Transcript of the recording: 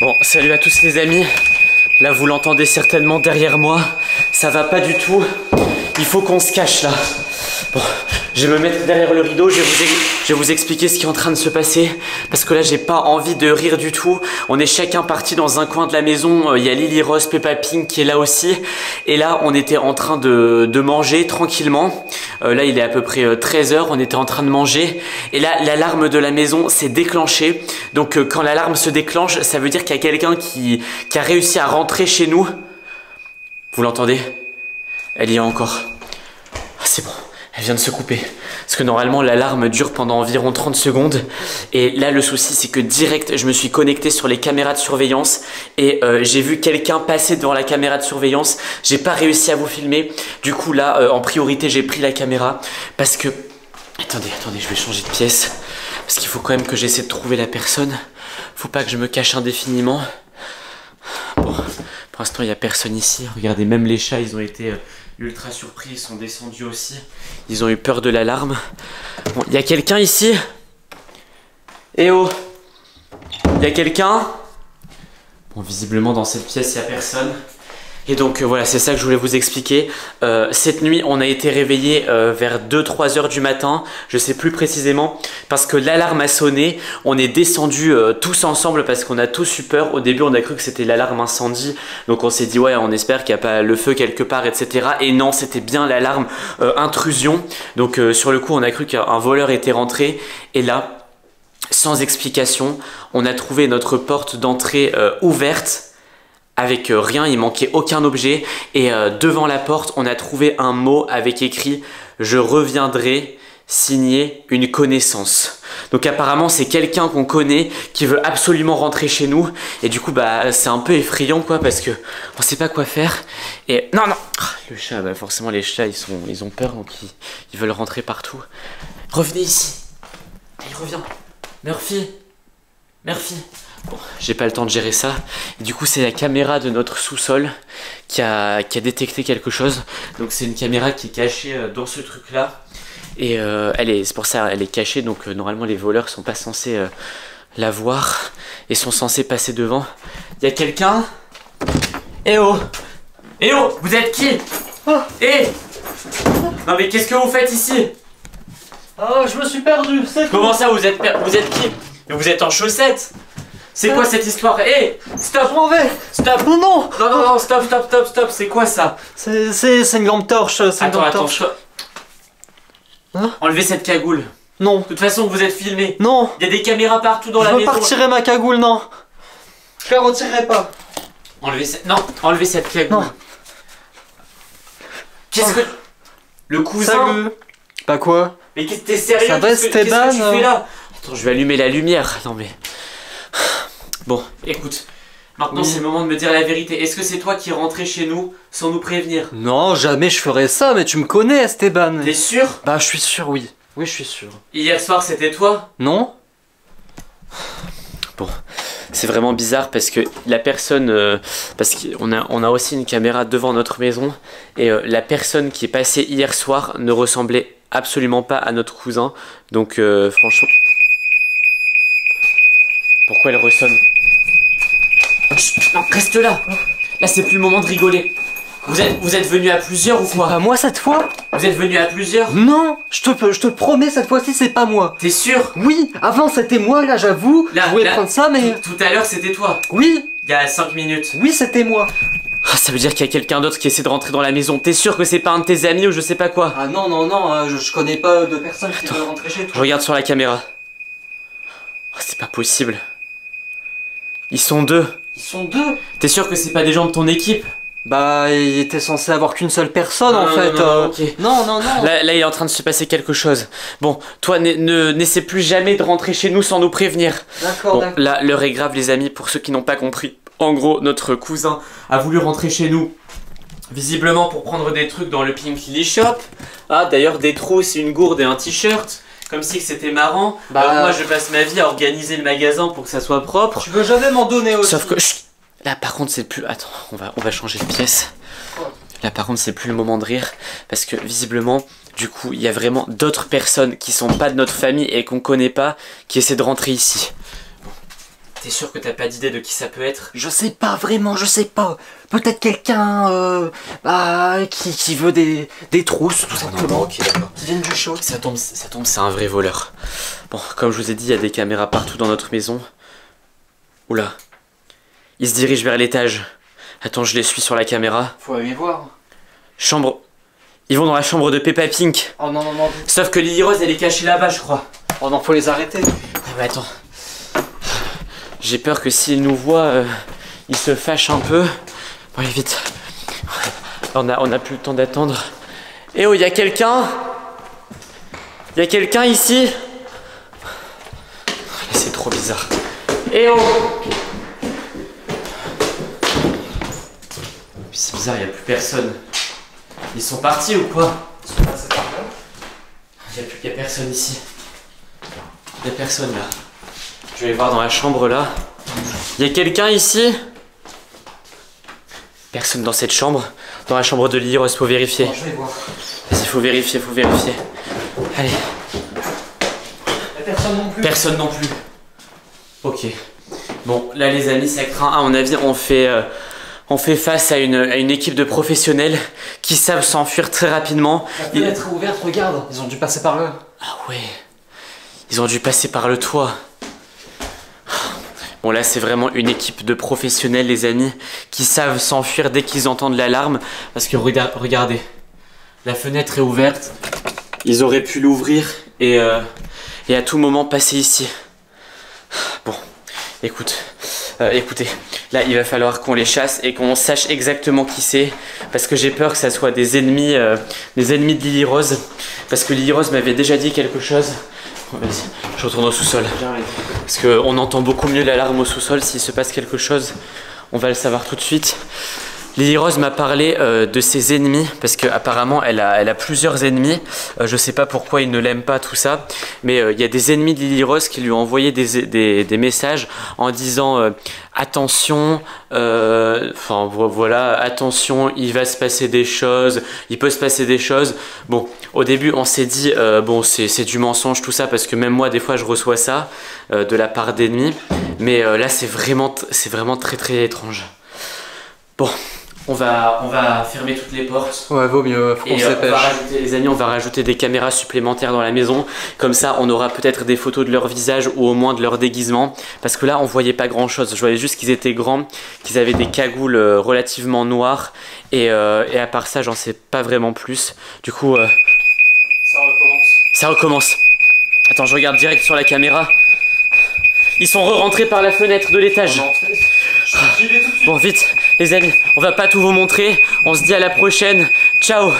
Bon, salut à tous les amis. Là, vous l'entendez certainement derrière moi. Ça va pas du tout. Il faut qu'on se cache là. Bon, je vais me mettre derrière le rideau. Je vais vous expliquer ce qui est en train de se passer. Parce que là, j'ai pas envie de rire du tout. On est chacun parti dans un coin de la maison. Il y a Lily Rose, Peppa Pig qui est là aussi. Et là, on était en train de manger tranquillement. Là, il est à peu près 13 h. On était en train de manger. Et là, l'alarme de la maison s'est déclenchée. Donc, quand l'alarme se déclenche, ça veut dire qu'il y a quelqu'un qui a réussi à rentrer chez nous. Vous l'entendez? Elle y est encore. Ah, c'est bon. Elle vient de se couper. Parce que normalement, l'alarme dure pendant environ 30 secondes. Et là, le souci, c'est que direct, je me suis connecté sur les caméras de surveillance. Et j'ai vu quelqu'un passer devant la caméra de surveillance. J'ai pas réussi à vous filmer. Du coup, là, en priorité, j'ai pris la caméra. Parce que... Attendez, je vais changer de pièce. Parce qu'il faut quand même que j'essaie de trouver la personne. Faut pas que je me cache indéfiniment. Bon, pour l'instant, il n'y a personne ici. Regardez, même les chats, ils ont été... ultra surpris, ils sont descendus aussi. Ils ont eu peur de l'alarme. Bon, il y a quelqu'un ici? Eh oh! Il y a quelqu'un? Bon, visiblement dans cette pièce, il n'y a personne. Et donc voilà, c'est ça que je voulais vous expliquer. Cette nuit, on a été réveillés vers 2-3 heures du matin, je sais plus précisément, parce que l'alarme a sonné. On est descendus tous ensemble parce qu'on a tous eu peur. Au début, on a cru que c'était l'alarme incendie, donc on s'est dit ouais, on espère qu'il n'y a pas le feu quelque part, etc. Et non, c'était bien l'alarme intrusion. Donc sur le coup, on a cru qu'un voleur était rentré. Et là, sans explication, on a trouvé notre porte d'entrée ouverte. Avec rien, il manquait aucun objet et devant la porte, on a trouvé un mot avec écrit « Je reviendrai, signé une connaissance ». Donc apparemment, c'est quelqu'un qu'on connaît qui veut absolument rentrer chez nous et du coup, bah, c'est un peu effrayant quoi parce que on sait pas quoi faire. Et non, le chat, bah, forcément les chats, ils ont peur donc ils veulent rentrer partout. Revenez ici. Allez, reviens. Murphy. Bon, j'ai pas le temps de gérer ça. Et du coup, c'est la caméra de notre sous-sol qui a détecté quelque chose. Donc, c'est une caméra qui est cachée dans ce truc-là. Et c'est pour ça, elle est cachée. Donc, normalement, les voleurs sont pas censés la voir et sont censés passer devant. Il y a quelqu'un? Eh oh! Vous êtes qui? Eh! Non, mais qu'est-ce que vous faites ici? Oh, je me suis perdu. Comment ça, vous êtes qui? Vous êtes en chaussettes? C'est quoi cette histoire? Hé, stop! Stop! Non, Stop! C'est quoi ça? C'est une lampe torche. Attends, stop. Hein? Enlevez cette cagoule. Non. De toute façon, vous êtes filmé. Non. Il y a des caméras partout dans la maison. Je veux pas retirer ma cagoule, non. Je la retirerai pas. Enlevez cette cagoule. Non. Qu'est-ce que... Le cousin? Salut. Bah quoi? Mais t'es sérieux? Ça va, Qu'est-ce que tu fais là? Attends, je vais allumer la lumière. Non mais... Bon, écoute, maintenant oui. C'est le moment de me dire la vérité. Est-ce que c'est toi qui es rentré chez nous sans nous prévenir? Non, jamais je ferais ça, mais tu me connais, Esteban. T'es sûr? Bah, je suis sûr, oui. Oui, je suis sûr. Hier soir, c'était toi? Non. Bon, c'est vraiment bizarre parce que la personne... parce qu'on a aussi une caméra devant notre maison et la personne qui est passée hier soir ne ressemblait absolument pas à notre cousin. Donc, franchement... Pourquoi elle ressonne? Chut, non, reste là. Là, c'est plus le moment de rigoler. Vous êtes venus à plusieurs ou quoi? C'est pas moi cette fois? Vous êtes venus à plusieurs? Non, je te promets, cette fois-ci, c'est pas moi. T'es sûr? Oui, avant c'était moi, là, j'avoue. Je voulais prendre ça, mais... Tout à l'heure, c'était toi? Oui. Il y a 5 minutes? Oui, c'était moi. Ah, ça veut dire qu'il y a quelqu'un d'autre qui essaie de rentrer dans la maison. T'es sûr que c'est pas un de tes amis ou je sais pas quoi? Ah non, je connais pas de personne qui veut rentrer chez toi. Je regarde sur la caméra. Oh, c'est pas possible. Ils sont deux. Ils sont deux? T'es sûr que c'est pas des gens de ton équipe? Bah, il était censé avoir qu'une seule personne en fait. Ok. Non. Là, il est en train de se passer quelque chose. Bon, toi, n'essaie plus jamais de rentrer chez nous sans nous prévenir. D'accord, bon, là, l'heure est grave, les amis, pour ceux qui n'ont pas compris. En gros, notre cousin a voulu rentrer chez nous. Visiblement pour prendre des trucs dans le Pink Lily Shop. Ah, d'ailleurs, des trousses, une gourde et un t-shirt. Comme si c'était marrant. Bah, alors moi, je passe ma vie à organiser le magasin pour que ça soit propre. Tu veux jamais m'en donner aussi. Sauf que... Chut, là, par contre, c'est plus... Attends, on va changer de pièce. Là, par contre, c'est plus le moment de rire. Parce que, visiblement, du coup, il y a vraiment d'autres personnes qui sont pas de notre famille et qu'on connaît pas, qui essaient de rentrer ici. T'es sûr que t'as pas d'idée de qui ça peut être? Je sais pas, vraiment, je sais pas. Peut-être quelqu'un qui veut des trousses, tout simplement. Ok, d'accord. Qui viennent du show. Ça tombe, c'est un vrai voleur. Bon, comme je vous ai dit, il y a des caméras partout dans notre maison. Oula. Il se dirige vers l'étage. Attends, je les suis sur la caméra. Faut aller voir. Chambre. Ils vont dans la chambre de Peppa Pink. Oh non, non, non. Sauf que Lily Rose, elle est cachée là-bas, je crois. Oh non, faut les arrêter. Ah bah attends. J'ai peur que s'ils nous voient, ils se fâchent un peu. Bon, allez, vite. On a plus le temps d'attendre. Eh oh, il y a quelqu'un? Il y a quelqu'un ici? C'est trop bizarre. Eh oh! C'est bizarre, il n'y a plus personne. Ils sont partis ou quoi? Ils sont passés par là. Il n'y a personne ici. Il n'y a personne là. Je vais aller voir dans la chambre là. Il y a quelqu'un ici? Personne dans cette chambre. Dans la chambre de Lily Rose, faut vérifier. Je vais voir. Vas-y, faut vérifier, faut vérifier. Allez. Il y a personne non plus. Personne non plus. Ok. Bon, là les amis, ça craint. À mon avis, on fait face à une équipe de professionnels qui savent s'enfuir très rapidement. La fenêtre est ouverte, regarde. Ils ont dû passer par là. Ah ouais. Ils ont dû passer par le toit. Bon là c'est vraiment une équipe de professionnels les amis qui savent s'enfuir dès qu'ils entendent l'alarme. Parce que regardez, la fenêtre est ouverte. Ils auraient pu l'ouvrir et à tout moment passer ici. Bon, écoutez, là il va falloir qu'on les chasse et qu'on sache exactement qui c'est. Parce que j'ai peur que ça soit des ennemis de Lily Rose. Parce que Lily Rose m'avait déjà dit quelque chose. Vas-y, je retourne au sous-sol. Parce qu'on entend beaucoup mieux l'alarme au sous-sol. S'il se passe quelque chose, on va le savoir tout de suite. Lily Rose m'a parlé de ses ennemis. Parce qu'apparemment, elle a plusieurs ennemis. Je sais pas pourquoi ils ne l'aiment pas, tout ça. Mais il y a des ennemis de Lily Rose qui lui ont envoyé des messages en disant attention, enfin voilà, attention, il va se passer des choses, il peut se passer des choses. Bon, au début, on s'est dit, bon, c'est du mensonge, tout ça, parce que même moi, des fois, je reçois ça de la part d'ennemis. Mais là, c'est vraiment très très étrange. Bon. On va fermer toutes les portes. Ouais, vaut mieux, faut qu'on se dépêche. Les amis, on va rajouter des caméras supplémentaires dans la maison. Comme ça, on aura peut-être des photos de leur visage ou au moins de leur déguisement. Parce que là, on voyait pas grand-chose. Je voyais juste qu'ils étaient grands, qu'ils avaient des cagoules relativement noires. Et à part ça, j'en sais pas vraiment plus. Du coup... Ça recommence. Ça recommence. Attends, je regarde direct sur la caméra. Ils sont re-rentrés par la fenêtre de l'étage. Bon, vite, les amis, on va pas tout vous montrer. On se dit à la prochaine. Ciao.